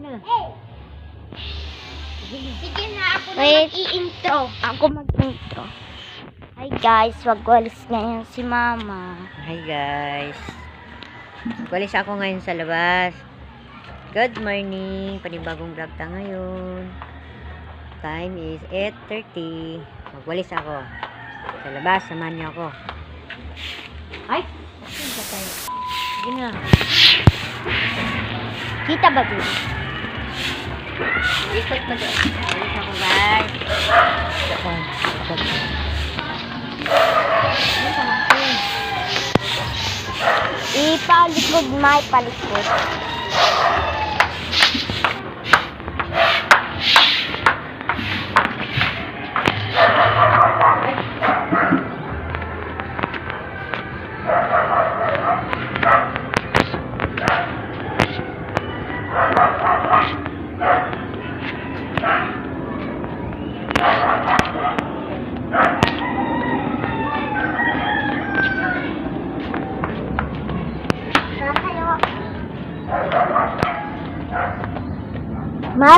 na. Sige na, ako na mag-i-intro. Ako mag-intro. Hi guys, wagwalis ngayon si Mama. Hi guys. Walis ako ngayon sa labas. Good morning. Panibagong vlog ta ngayon. Time is 8:30. Magwalis ako. Sa labas, samahan niyo ako. Ay! Saan ka tayo? Sige na. Kita ba dito? Ikot ba doon? Walis ako guys. Ipalikod, may palikod.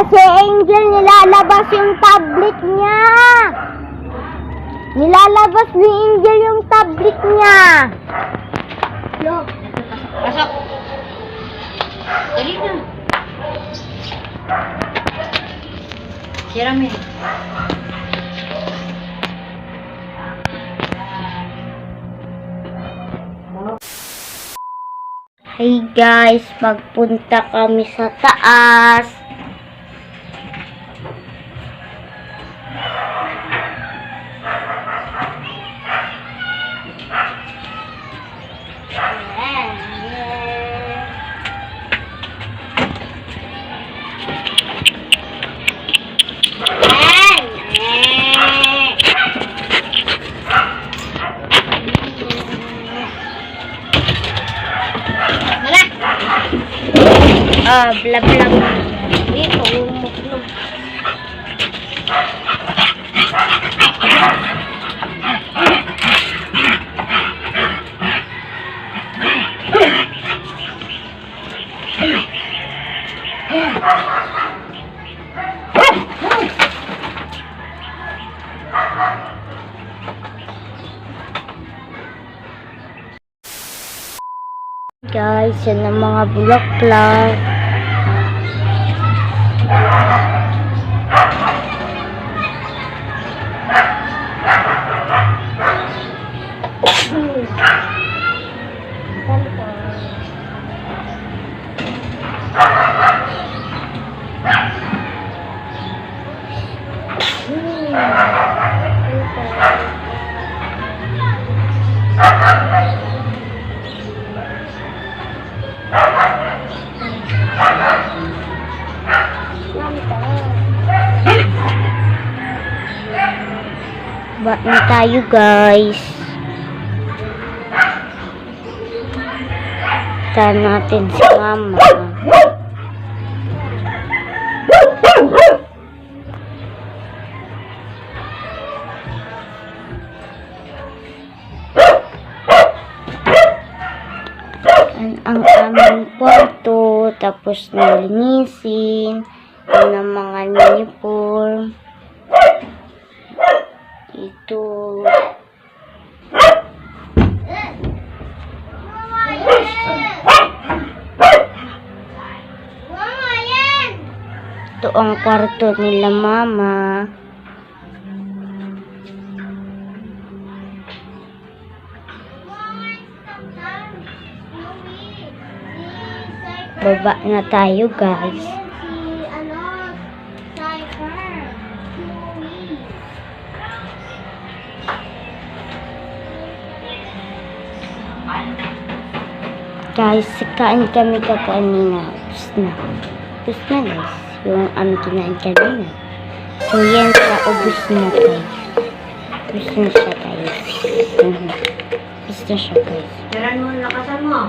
Si Angel, nilalabas yung tablet niya. Nilalabas ni Angel yung tablet niya. Pasok! Dali na. Siram eh. Hey guys, magpunta kami sa taas. Bla bla. Dito, umuklog. Guys, yan ang mga bulaklak. Ba't na tayo guys? Taan natin si Mama. Ang aming kwarto, tapos nalinisin, yun ang mga uniform. Ito. Ito ang kwarto nila Mama. Baba na tayo guys. Guys, kain kami kanina. Tapos na guys. Yung kinain kanina. So yan sa ubus na guys. Ubus na siya guys. Ubus na siya guys. Tiran mo, lakasan mo.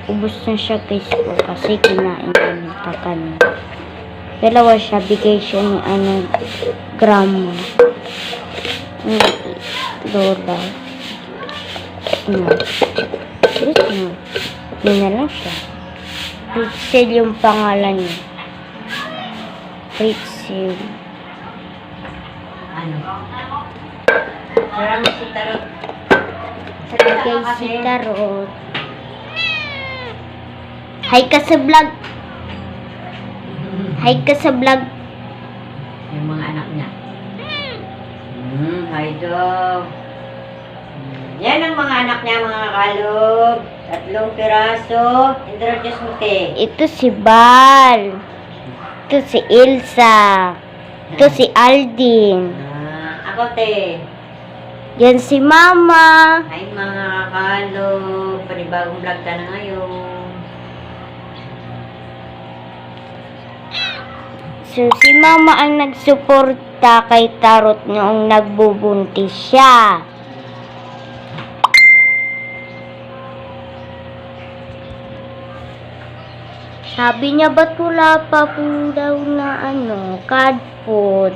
Ubus na siya guys po kasi kinain namin pa kanina. Dalawa siya, bigay siya ni gramo. Lola. Ubus na. Yun na lang siya. Ritzel yung pangalan niya. Pretzel. Ano? Sarang si Tarot. Guys, si Tarot. Hi ka sa vlog. Hi ka sa vlog. Yung mga anak niya. Hi daw. Yan ang mga anak niya, mga kalog. 3 piraso. Introduce mo, te. Ito si Bal. Ito si Elsa. Ito si Aldin. Ako, te. Yan si Mama. Hi, mga kalog. Panibagong vlog ka na ngayon. So, si Mama ang nagsuporta kay Tarot noong nagbubuntis siya. Sabi niya, ba't wala pa po daw na cat food?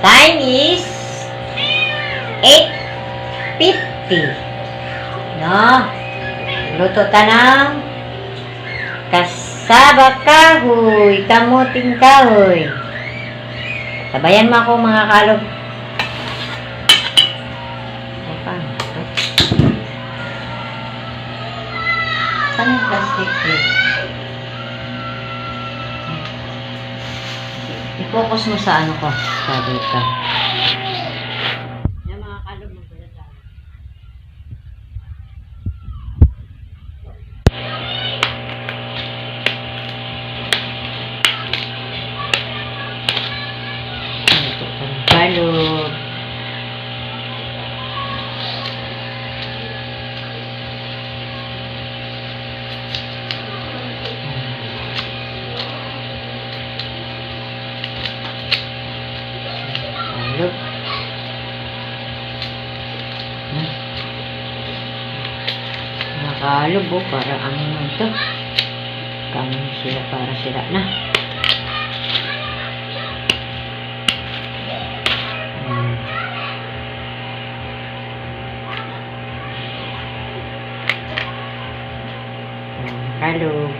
Time is 8:50. No? Luto ta ng kasaba kahoy, kamuting kahoy. Sabayan mo ako, mga kalog. Saan yung plastic plate? I-focus mo sa ano ko. Sa dito. Yan, mga kalog, magkulat lang. Ito pang kalog. Kalog. Nakalog, oh, para ano na ito. Kamo sila, para sila na. Kalog.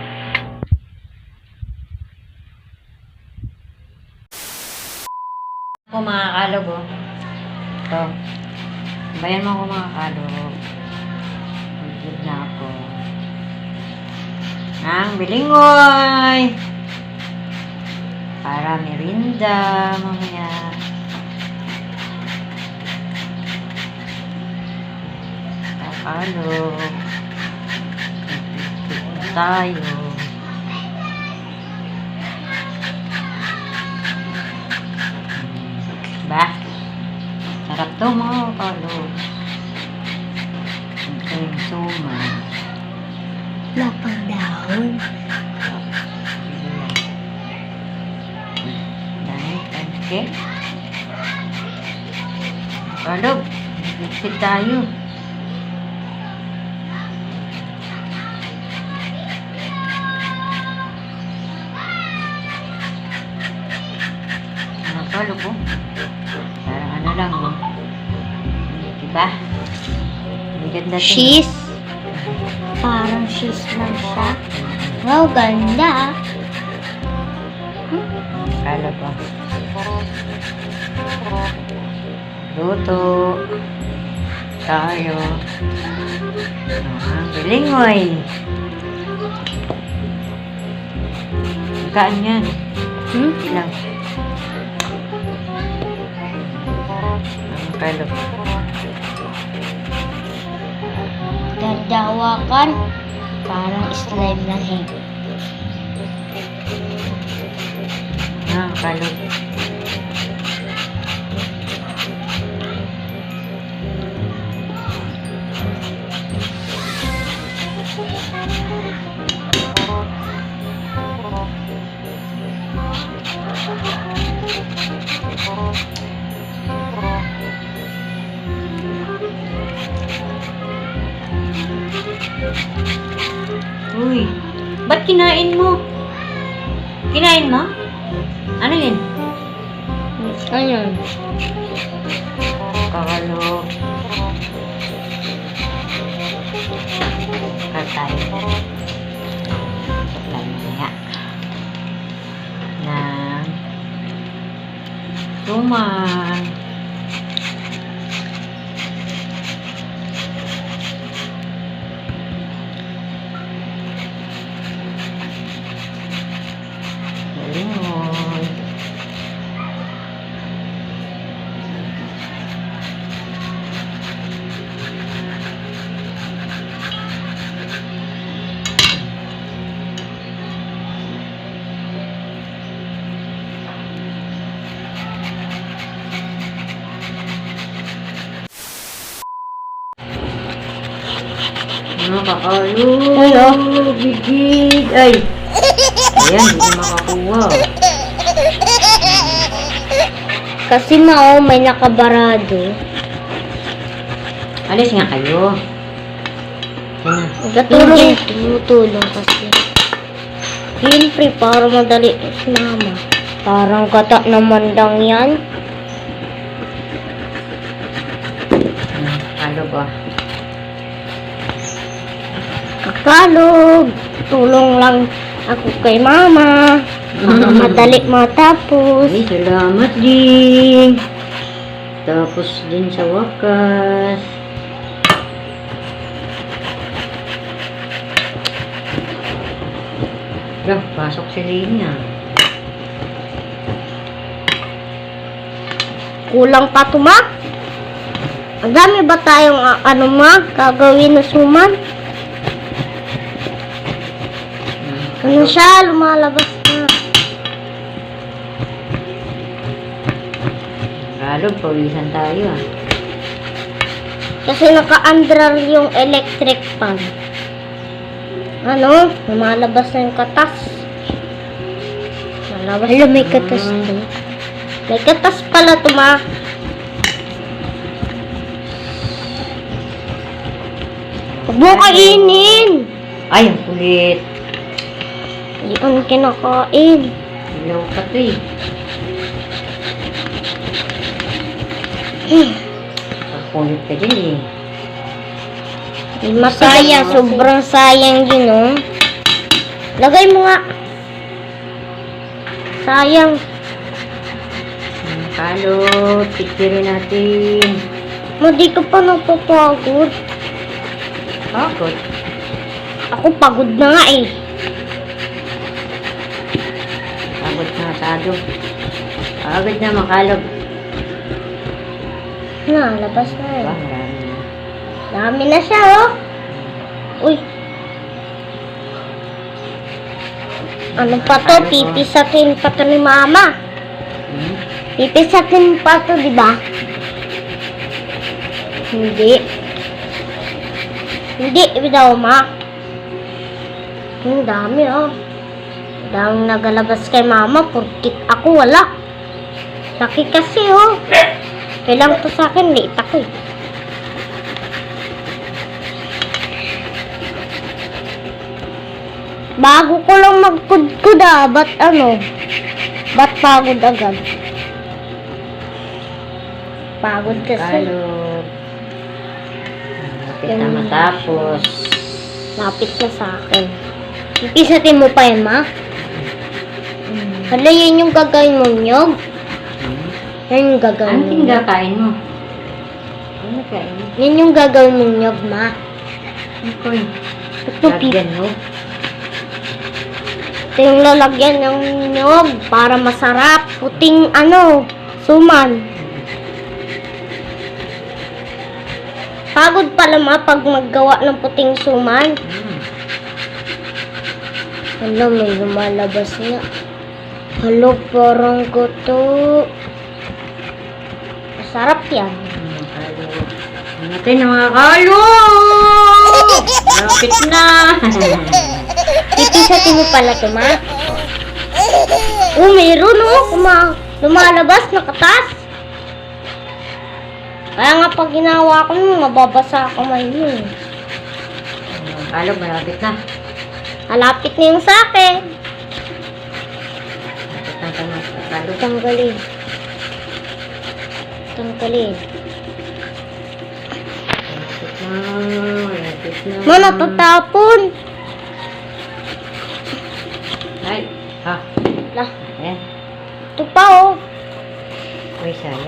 Ako, mga kalog, oh. Ito. Bayan mo ako, mga kalog. Magigit na ako. Ang bilingoy. Para merinda, mamaya. Kalog. Magigit tayo. Ba? Sarap to, mga kalog. Ito yung suma. Lapang dahon. Dami, okay. Kalog, nagsit tayo. Kalog, oh. Parang ano lang, oh. Diba? Ang ganda to. Cheese. Parang cheese lang siya. Wow, ganda. Kalog, oh. Luto. Tayo. Bilingoy. Kaan yan. Ilang. Kalog. Dadawakan. Parang slime lang eh. Kalog. Uy, ba't kinain mo? Kinain mo? Ano yun? Ayun. Kalog. tayo. Supply kaya na suman. Limon. Nakakalo. Hello? Bigid. Ay. Ayan, hindi makakuha. Kasi may nakabarado. Alis nga kayo. Yan na. Tumutulong kasi. Siyempre, para madali si mama. Parang kata naman lang yan. Halo ba? Kakalog. Tulong lang ako kay mama. Para madali matapos. Ay, salamat din. Tapos din sa wakas. Pasok si Lina. Kulang pa to, ma? Ang dami ba tayong gagawin na suman? Ano siya? Lumalabas na. Lalo, pawisan tayo ah. Kasi naka-andral yung electric fan. Lumalabas na yung katas. Hala, may katas to. May katas pala to, ma. Huwag mo kainin. Ay, ang kulit. Hindi ko kinakain. Ilaw ka to eh. Kulit ka dyan eh. Masaya, sobrang sayang yun, oh. Lagay mo nga. Sayang. Halo, picturein natin. Di ka pa napapagod. Bakit? Ako pagod na nga eh. Pagod na masyado. Pagod na makalog. Labas na eh. Marami na. Dami na siya, oh. Uy. Ano pa to? Pipisatin pa to ni mama. Pipisatin pa to, di ba? Hindi. Hindi daw, ma. Ang dami, oh. Dami nagalabas kay mama, porkit ako wala. Laki kasi, oh. Kailang to sa akin, liit ako eh. Bago ko lang magkudkud ba't ba't pagod agad? Pagod kasi. Kalog. Lapit na matapos. Lapit na sa akin. Ipisatin mo pa yan, ma? Hala, yan yung gagawin mo, nyog? Yan yung gagawin Ano mo. pinagkakain mo? Ano kain mo? Yan yung gagawin mo, nyog, ma. Ano ko eh? Ito, Lagyan mo? ito yung lalagyan ng nyog para masarap. Puting suman. Pagod pala, ma, pag maggawa ng puting suman. May lumalabas na. Halo, parang guto. Masarap yan. Kalog. Natin ang mga kalog! Lapit na! Ipisatin mo pala ito, ma. Meron, lumalabas na katas. Kaya nga pag ginawa ko, mababasa ako kamay mo. Kalog, malapit na. Malapit na yung sa akin. Malapit na kalog. Tanggalin. Malapit na. Tapos na. Mana tatapon. Ay, ha. Lah, Ayan. ito pa oh. Uy, sayang.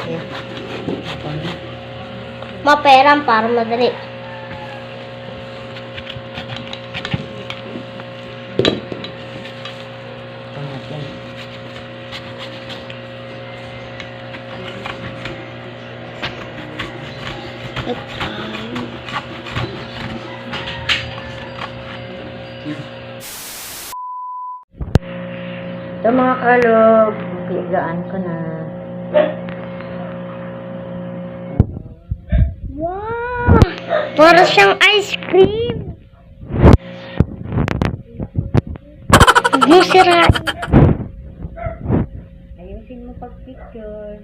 Ayan. Ito na. Maperan para madali. Ito natin. Ito mga kalog. Pigaan ko na. Wow! Para siyang ice cream. Huwag mo sirain. Ayusin mo pag-picture.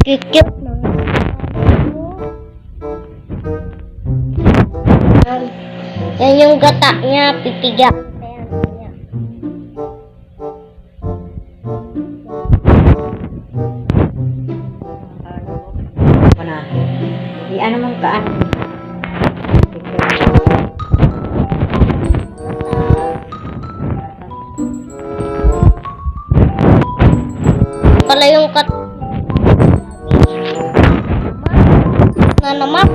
Kikip na. Yan yung gata niya, pitiga. Ako na. Ano mong kaan? Pala yung kat... Na naman.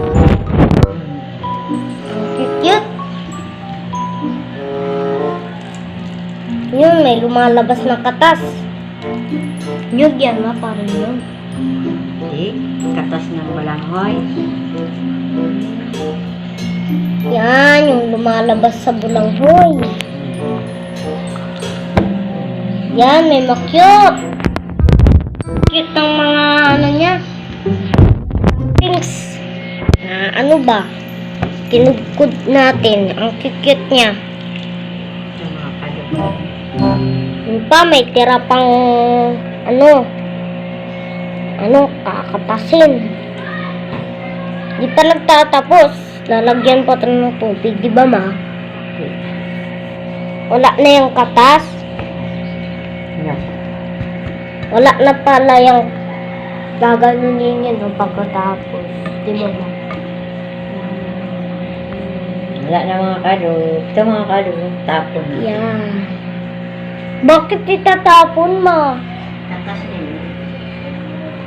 Cute. Yun, may lumalabas na katas. Nyug yan nga, parang yun. Hindi. Katas ng balanghoy. Yan, yung lumalabas sa bulanghoy. Yan, may makyot. Cute ng mga ano niya. Pinks. Na ano ba? Kinugkod natin. Ang cute niya. Ito mga kalog. Yun pa, may tira pang kakatasin. Di pa nagtatapos. Lalagyan pa ito ng tubig, di ba ma? Wala na yung katas. Ano? Wala na pala yung gaganunin yun no, pagkatapos. Di ba ma? Wala na mga kalog. Ito mga kalog. Tapon na. Yan. Bakit itatapon ma? Katas na yun.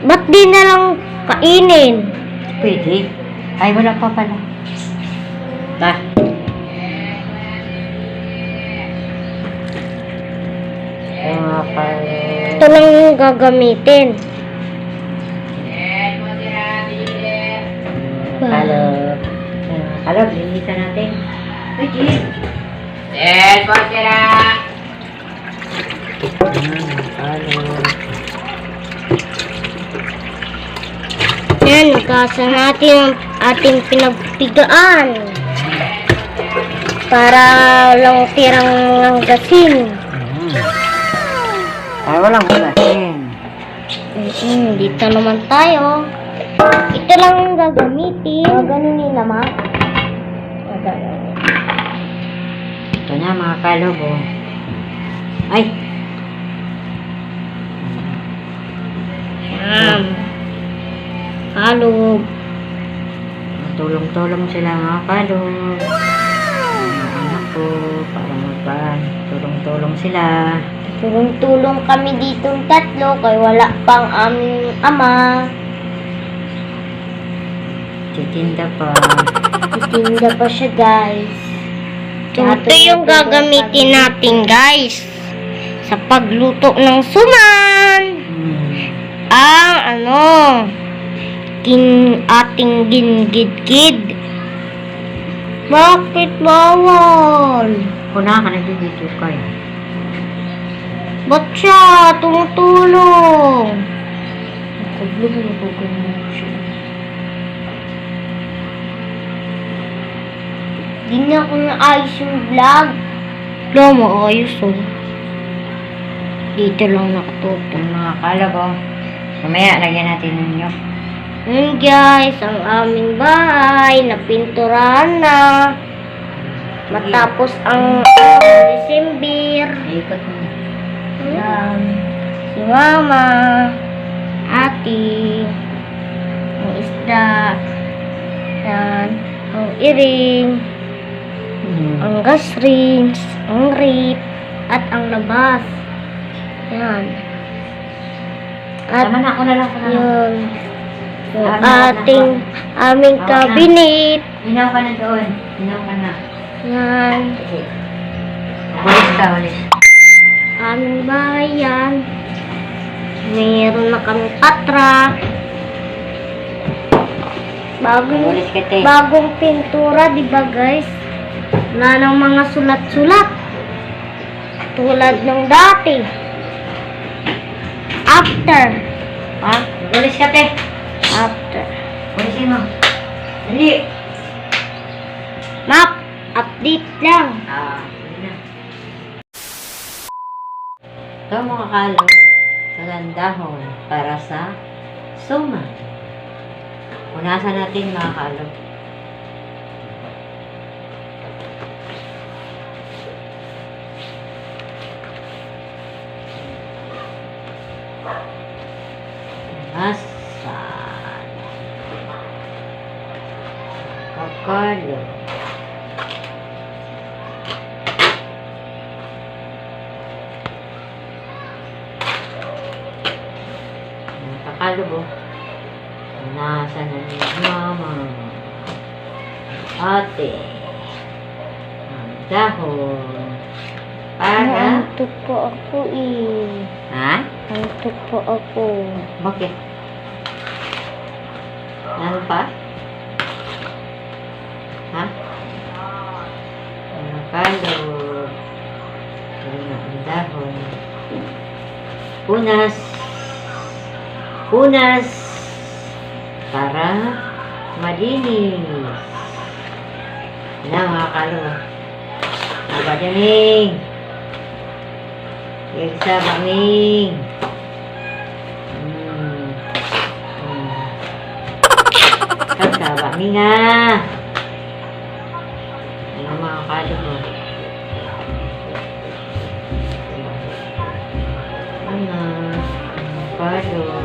Ba't di na lang kainin? Pwede. Ay, wala pa pala. Ta. Ito mga kalog. Ito lang yung gagamitin. Kalog. Kalog, linisan natin. Pwede. Kalog. Yan, nagkasa natin ang ating pinagpigaan. Para lang tirang gasin. Ay, walang kulasin. Dito naman tayo. Ito lang yung gagamitin. Gaganunin naman. Ito na mga kalog. Oh. Ay! Yan. Halog. Tulong-tulong sila mga kalog. Mga anak ko, para magpaan. Tulong-tulong sila. Tulong-tulong kami ditong tatlo kay wala pang aming ama. Titinda pa. Titinda pa siya guys. Ito yung gagamitin natin guys. Sa pagluto ng suman. Ang ating gingid-gid. Bakit bawal? Kuna ka nag-video kayo. Ba't siya tumutulong? Nakablog na po ganyan siya. Di na ako naayos yung vlog. Wala mo, ayos oh. Dito lang nakatuto. Mga kalabaw. Mamaya, lagyan natin ng nyok. Guys, ang aming bahay napinturahan na. Matapos ang December. Ikot mo. Yan. Si Mama, Ate, ang isda, yan, ang iring, ang gas rings, ang rip, at ang labas. Yan. At Tama na, ako na lang. yun, yung Tama na, aming Tama na. cabinet. Inaw ka na doon. Inaw ka na. Yan. Walis ka, walis. Aming bahay yan. Mayroon na kami patra. Walis ka, te. Bagong pintura, di ba guys? Wala nang mga sulat-sulat. Tulad ng dati. After. Ha? Walis ka, te. After. Walisin mo. Dali. Map, update lang. Yun na. Ito mga kalog, kagandahon para sa suman. Punasan natin mga kalog. Punasan. Kakalog. Nakakalobo. Nasa na ni Mama. Ate. Ang dahon. Para. Antok po ako eh. Ha? Antok po ako. Bakit? Ano pa? Ha? Nakakalobo. Ang dahon. Punas. Punas para malinis. Na mga kalwa. Abadaming. Elsa Baming. Elsa Baming nga. Ano mga kalwa. Ano? Kalwa.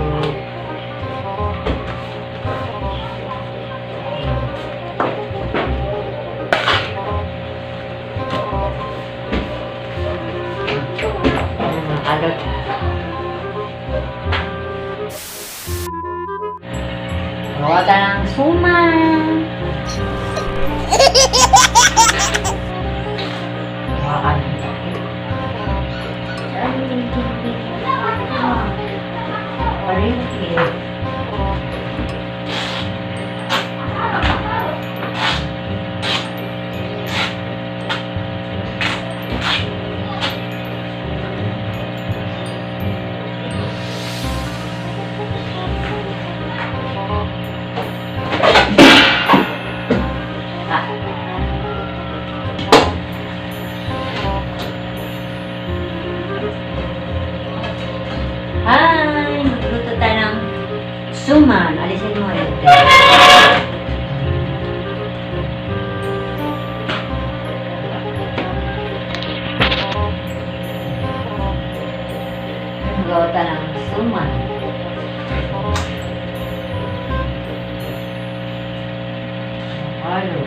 Alot. Gawa ka ng suman. Gawa ka ng parinti. Hi! Magluto tayo ng suman. Alisin mo ito. Magluto tayo ng suman. Halo.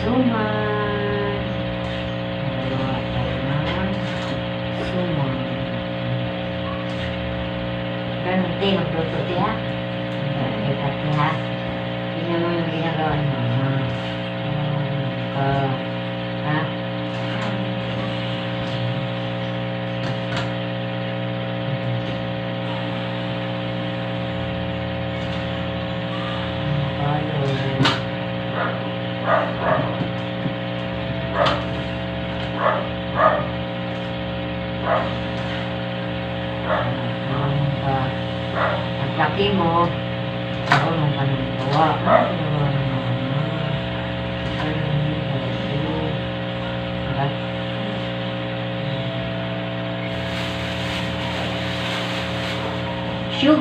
Suman. Magawa tayo ng suman. Ganun tayo magluto tayo ha. Ikat tayo ha. Hindi naman yung ginagawa mo. Ha? Ang laki mo, marunong ka nang gawa.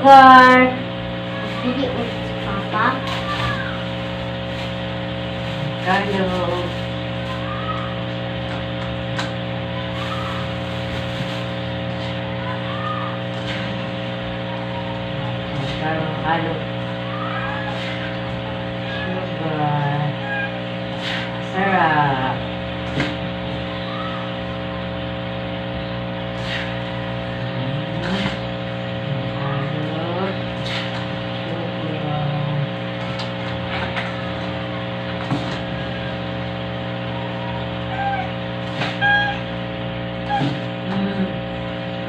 sugar. Bili ulit si Papa. Carlo. Carlo. Sugar. Sarap. Carlo. Sugar.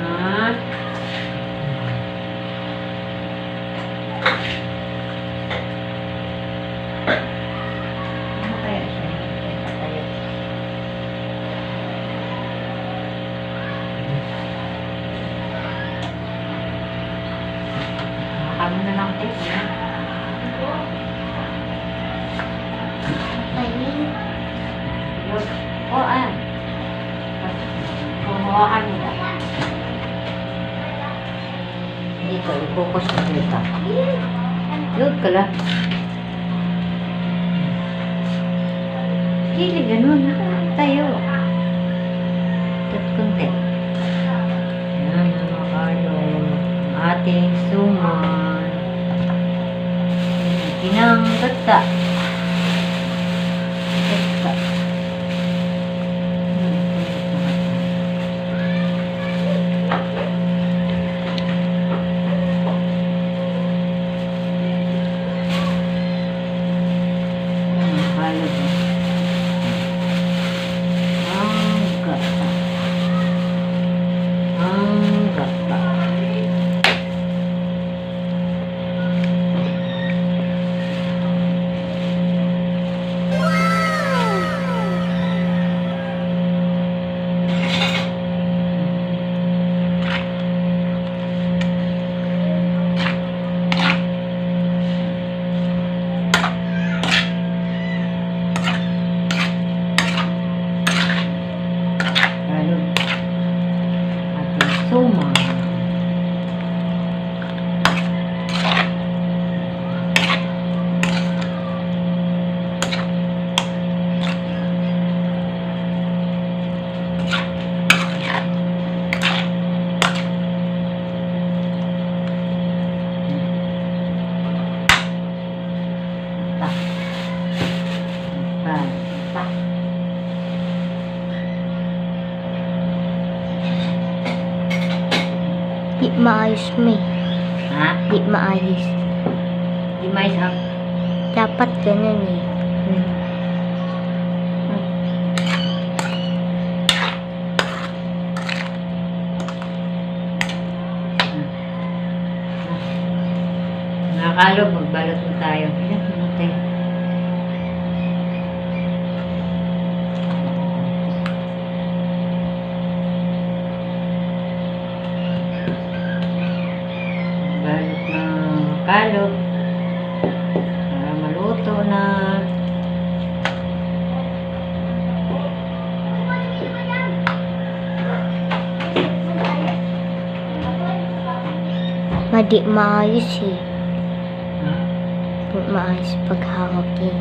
Ah. Ano kaya siya? Tayo. Kamo na lang tayo. Kainin. O, ah. Kumuha nila. Dito, i-focus mo dito. Load ka lang. Hindi, ganun. Tayo. Tat konti. Ayan, mga kayo. Ang ating suman. Ginang gata. Gata. Suma. Di maayos mo eh. Ha? Di maayos. Di mais ang Dapat ganun eh. Nakakalog, magbalot mo tayo. Ilan mo tayo? Balot na kalog. Para maluto na. Madi maayos eh. Di maayos paghawak eh.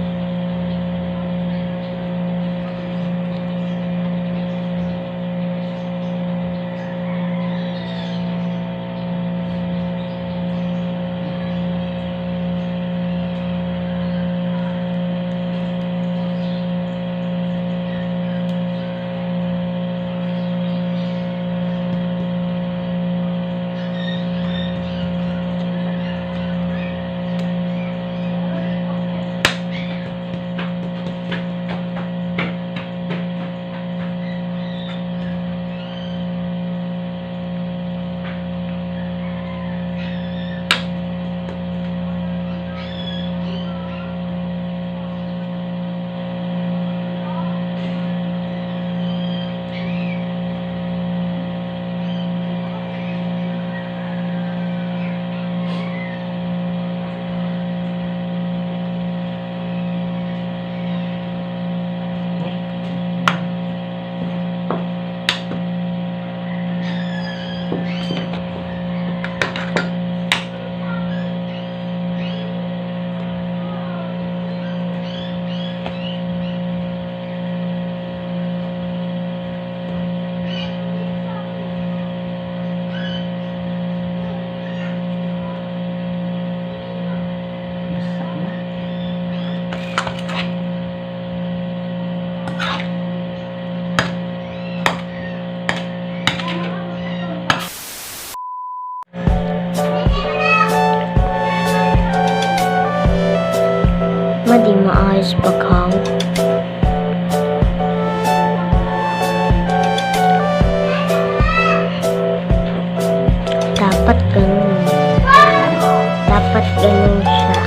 Di maayos paghaw. Dapat ganun. Dapat ganun siya.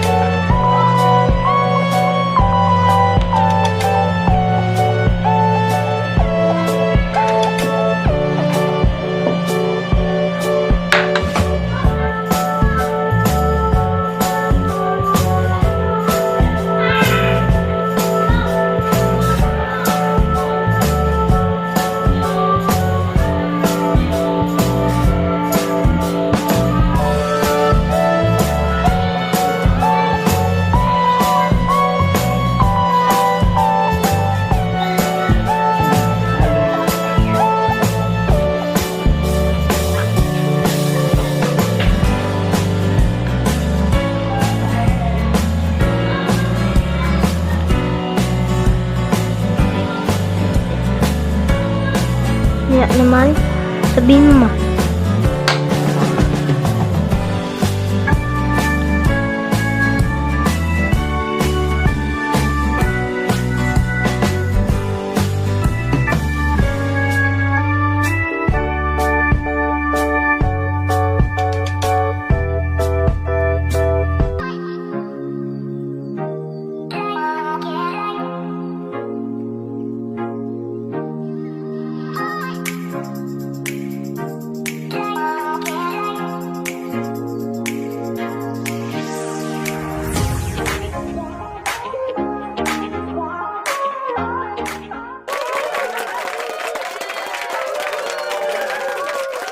Ya naman, sabihin mo ma.